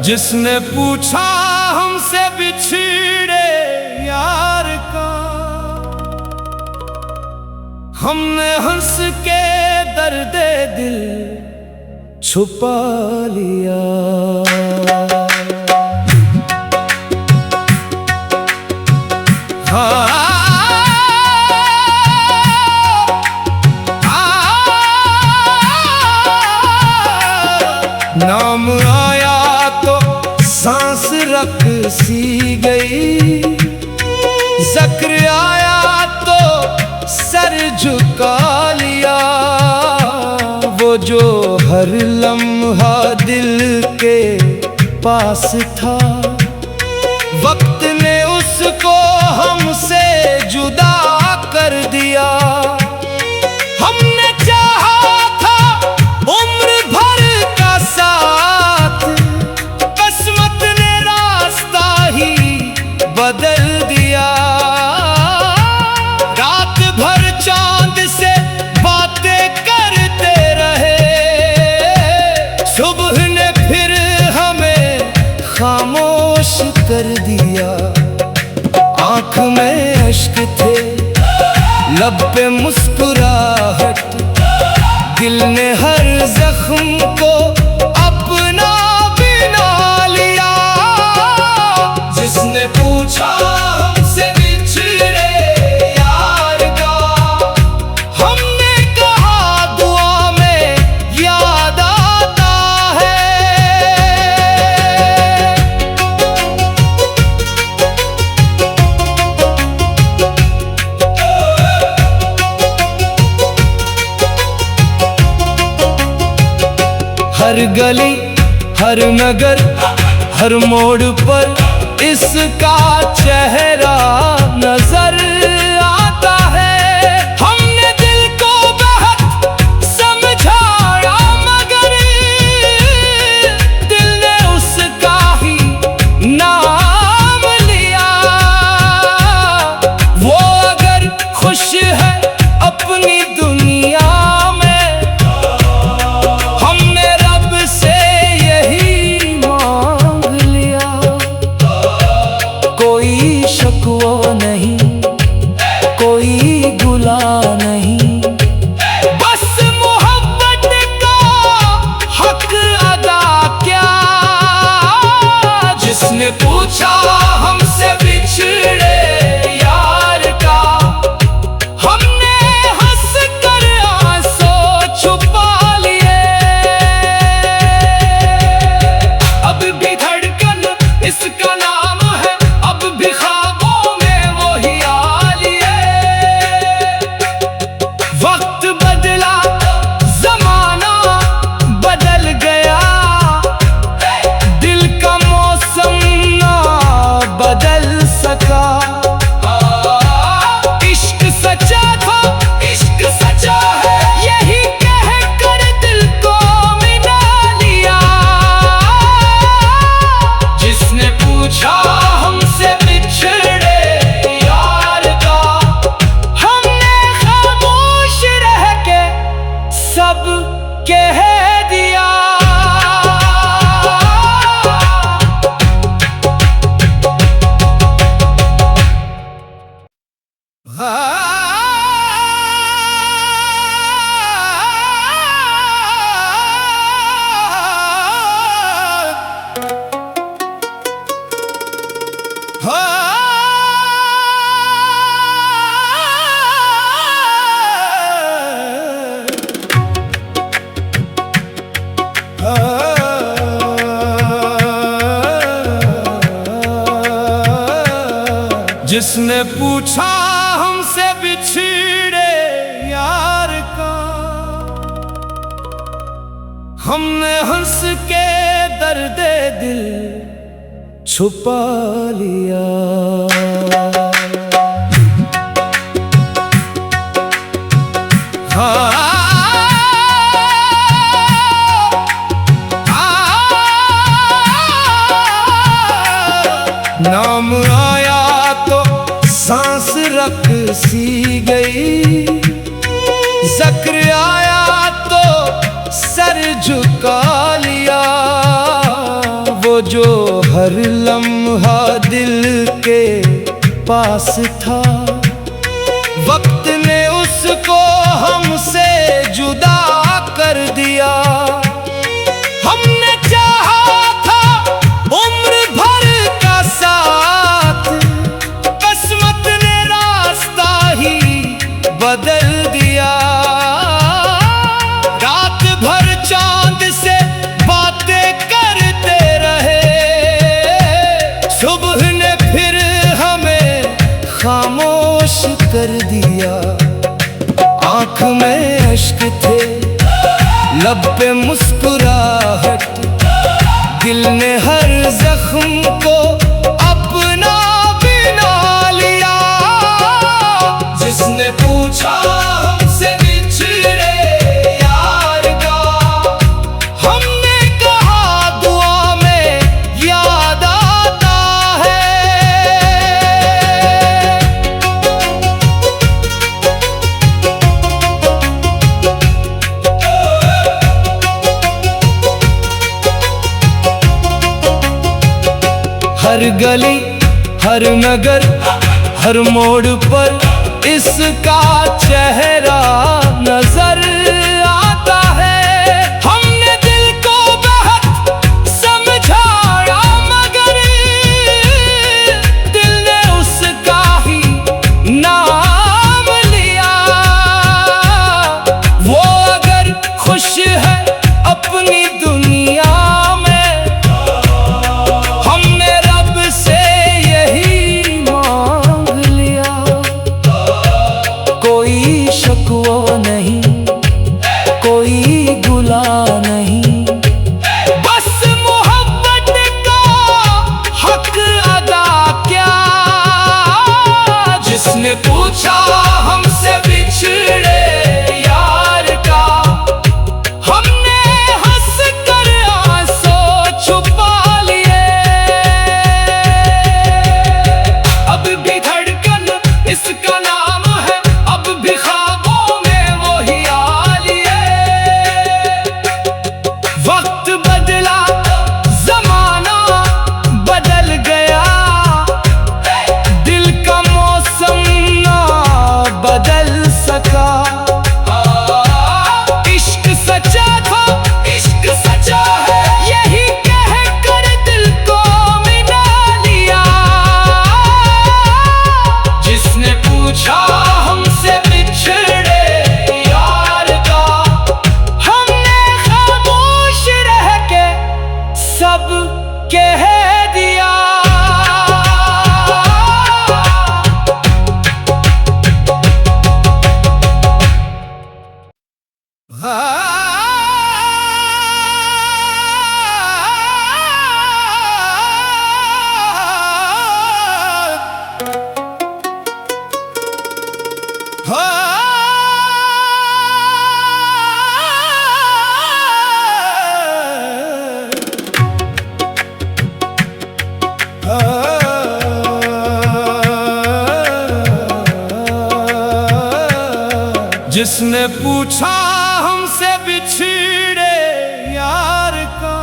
जिसने पूछा हमसे बिछड़े यार का, हमने हंस के दर्द दिल छुपा लिया। नाम आया तो सांस रख सी गई, ज़िक्र आया तो सर झुका लिया। वो जो हर लम्हा दिल के पास था, वक्त ने उसको हमसे जुदा कर दिया। हमने चाहा था उम्र भर का साथ, किस्मत ने रास्ता ही बदल दिया। रात भर चांद से बातें करते रहे, सुबह ने फिर हमें खामोश कर दिया। आँख में अश्क थे, लब पे मुस्कुराहट, दिल ने हर जख्म को अपना बना लिया। जिसने पूछा हमसे बिछड़े यार का, हमने कहा दुआ में याद आता है। हर गली, हर नगर, हर मोड़ पर इसका चेहरा नजर आता है। हमने दिल को बहुत समझाया, मगर दिल ने उसका ही नाम लिया। वो अगर खुश है अपनी दुनिया में, शिकवा नहीं, कोई गुला नहीं, बस मोहब्बत का हक अदा क्या। जिसने पूछा हमसे बिछड़े यार का, हमने हंस कर आंसू छुपा लिए। अब भी धड़कन इसका नाम है, अब भी ख्वाबों में वो ही आलिए। वक्त बदला, जमाना बदल गया, दिल का मौसम ना बदल सका। इश्क सच्चा था, इश्क सच्चा है, यही कह कर दिल को मिला लिया। जिसने पूछा हमसे बिछड़े यार का, हमने खामोश रह के सब कह दिया। जिसने पूछा हमसे बिछड़े यार का, हमने हंस के दर्द दिल छुपा लिया। नाम आया तो सांस रख सी गई, ज़िक्र आया तो सर झुका लिया। वो जो हर लम्हा दिल के पास था, वक्त ने उसको हमसे जुदा कर दिया। हमने चाहा था उम्र भर का साथ, किस्मत ने रास्ता ही बदल दिया। रात भर चांद से बातें करते रहे, सुबह ने फिर हमें खामोश कर दिया। आँख में अश्क थे, लब पे मुस्कुराहट, दिल ने हर जख्म को अपना बना लिया। जिसने पूछा हमसे बिछड़े यार का, हमने कहा दुआ में याद आता है। हर गली, हर नगर, हर मोड़ पर इसका चेहरा नजर आता है। हमने दिल को बहुत समझाया, मगर दिल ने उसका ही नाम लिया। वो अगर खुश है अपनी दुनिया में, कोई शकवा नहीं, कोई गुला नहीं, बस मोहब्बत का हक अदा क्या। जिसने पूछा हमसे बिछड़े यार का, हमने हंस कर आंसू छुपा लिए। अब भी धड़कन इसका नाम है, अब भी ख्वाबों में वो ही आलिए। वक्त बदला, जमाना बदल गया, दिल का मौसम ना बदल सका। इश्क सच्चा था, इश्क सच्चा है, यही कह कर दिल को मिला लिया। जिसने पूछा हमसे बिछड़े यार का, हमने खामोश रह के सब कह दिया। जिसने पूछा हमसे बिछड़े यार का,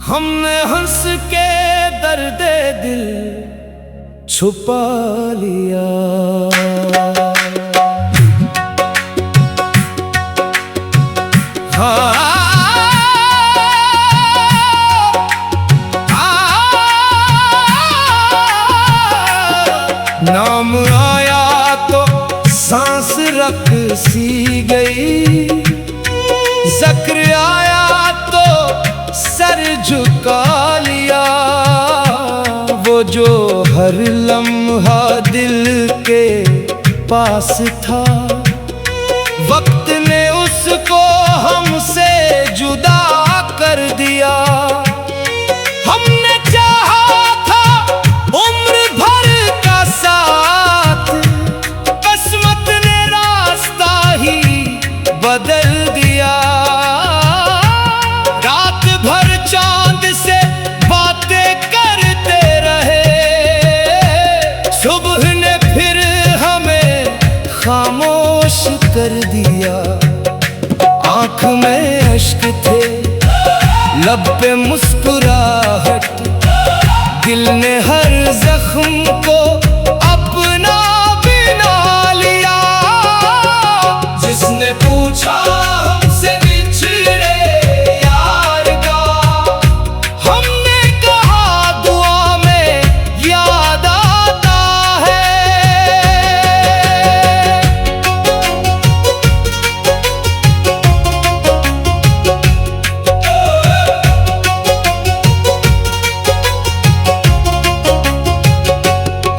हमने हंस के दर्द दिल छुपा लिया। नाम आया तो सांस रख सी गई, ज़िक्र आया तो सर झुका लिया। वो जो हर लम्हा दिल के पास था, वक्त ने उसको हमसे जुदा कर दिया। लब पे मुस्कुराहट, दिल ने हर जख्म को अपना बना लिया। जिसने पूछा हमसे बिछड़े यार का, हमने कहा दुआ में याद आता है।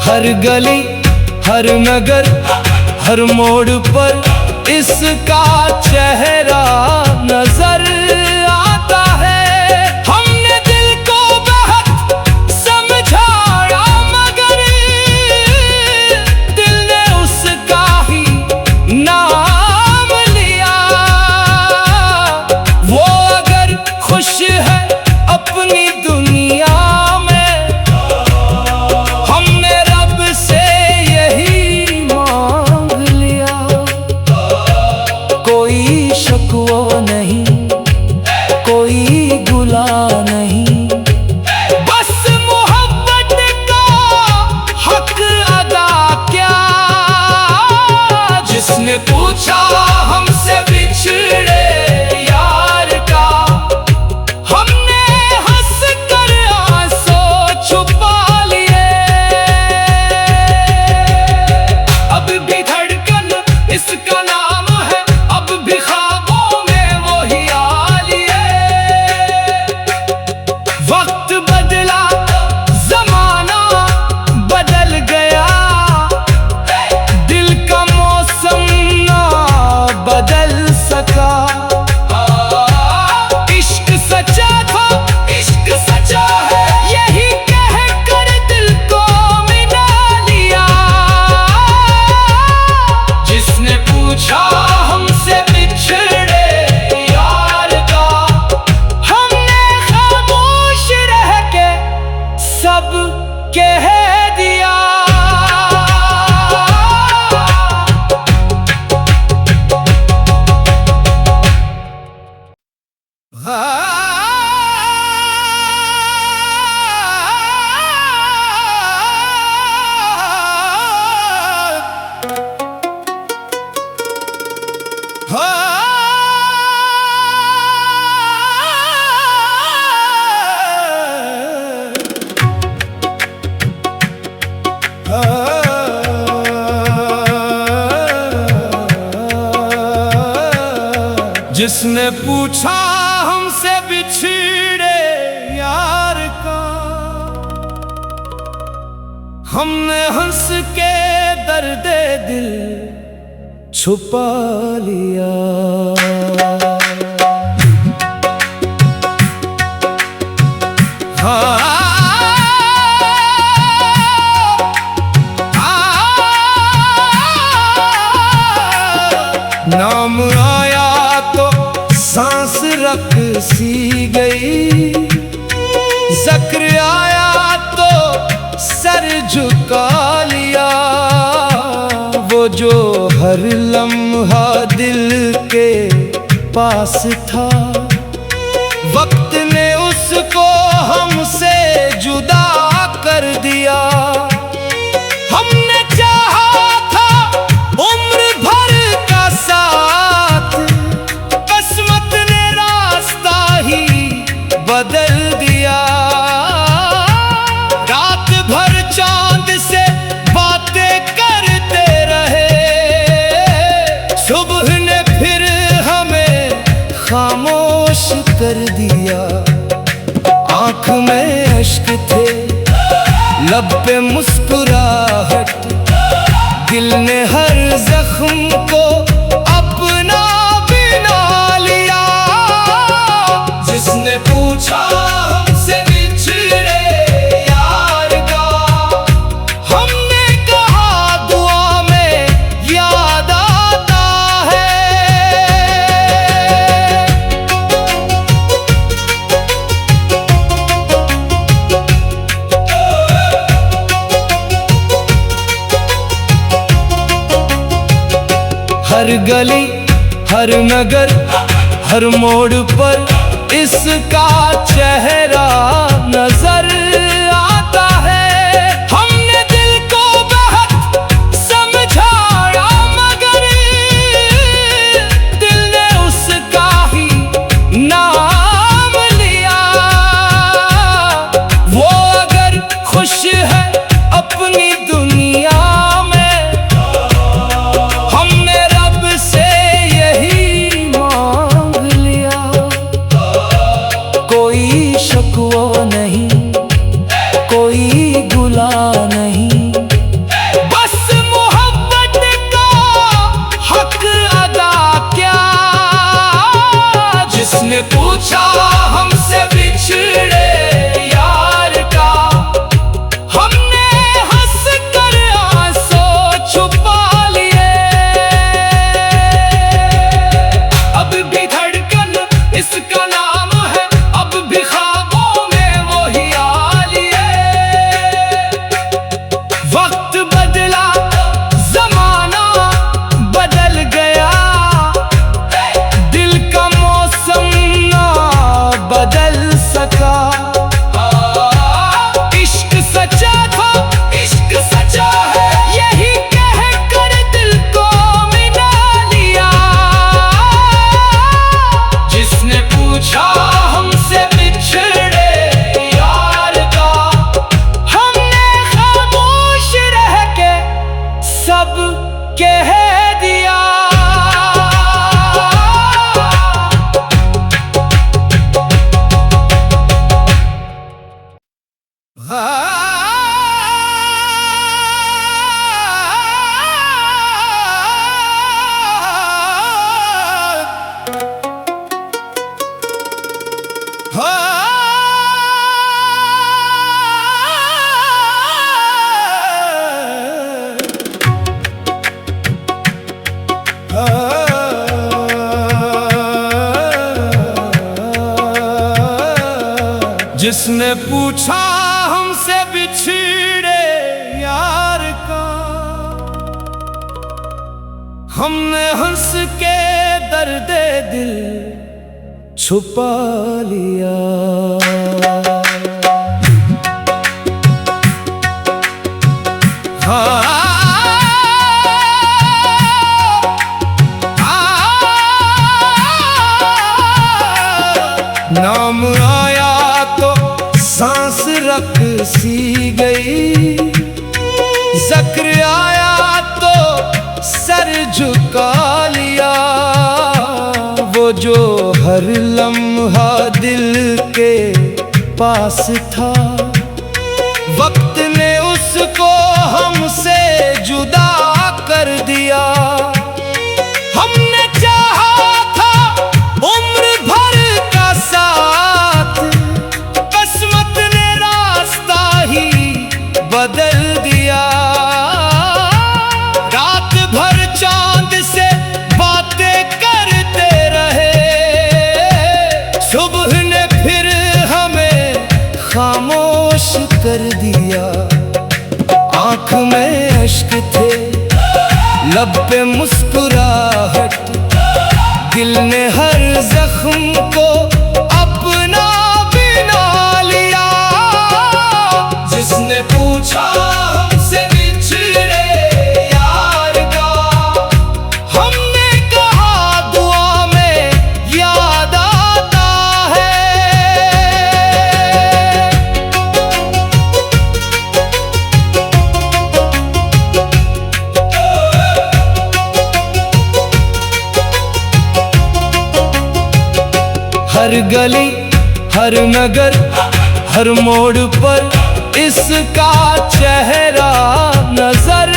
हर गली हर नगर हर मोड़ पर इसका चेहरा नजर आता है। हमने दिल को बहुत समझाया मगर दिल ने उसका ही नाम लिया। वो अगर खुश है अपनी दुनिया में, कोई शकवा नहीं, कोई गुला नहीं, बस मोहब्बत का हक अदा क्या। जिसने पूछा हमसे बिछड़े यार का, हमने हंस कर आंसू छुपा लिए। अब भी धड़कन इसका नाम है, अब भी ख्वाबों में वो ही आ लिए। वक्त बदला जमाना बदल गया, दिल का मौसम ना बदल सका। इश्क सच्चा था, इश्क सच्चा है, यही कह कर दिल को मिला लिया। जिसने पूछा हमसे बिछड़े यार का, हमने खामोश रह के सब कह दिया। जिसने पूछा हमसे बिछड़े यार का, हमने हंस के दर्द दिल छुपा लिया। नाम आया तो सांस रख सी गई, ज़िक्र आया तो सर झुका लिया। वो जो हर लम्हा दिल के पास था, वक्त ने उसको हमसे जुदा कर दिया। हमने चाहा था उम्र भर का साथ, किस्मत ने रास्ता ही बदल दिया। रात भर चांद से बातें करते रहे, सुबह ने फिर हमें खामोश कर दिया। आँख में अश्क थे, लब पे मुस्कुराहट, दिल ने हर जख्म को अपना बना लिया। जिसने पूछा हमसे बिछड़े यार का, हमने कहा दुआ में याद आता है। हर गली हर नगर हर मोड़ पर इसका चेहरा नजर आता है। हमने दिल को बहुत समझाया मगर दिल ने उसका ही नाम लिया। वो अगर खुश है अपनी दुनिया में, हमने रब से यही मांग लिया। कोई शकवा नहीं, कोई गुला नहीं, बस मोहब्बत का हक अदा क्या। जिसने पूछा हमसे बिछड़े यार का, हमने हंस कर आंसू छुपा लिए। अब भी धड़कन इसका नाम है, अब भी ख्वाबों में वही आलिए। वक्त बदला, जमाना बदल गया, दिल का मौसम ना बदल सका। इश्क सच्चा था, इश्क सच्चा है, यही कह कर दिल को मिला लिया। जिसने पूछा हमसे बिछड़े यार का, हमने खामोश रह के सब कह दिया। जिसने पूछा हमसे बिछड़े यार का, हमने हंस के दर्द दिल छुपा लिया। नाम आया तो सांस रख सी गई, ज़िक्र आया तो सर झुका लिया। वो जो हर लम्हा दिल के पास था, वक्त ने उसको हमसे जुदा कर दिया। हमने चाहा था उम्र भर का साथ, किस्मत ने रास्ता ही बदल दिया। रात भर चांद से बातें करते रहे, सुबह ने फिर हमें खामोश कर दिया। आँख में अश्क थे, लब पे मुस्कुराहट, दिल ने हर जख्म को अपना बना लिया। जिसने पूछा हमसे बिछड़े यार का, हमने कहा दुआ में याद आता है। हर गली, हर नगर, हर मोड़ पर इसका चेहरा नजर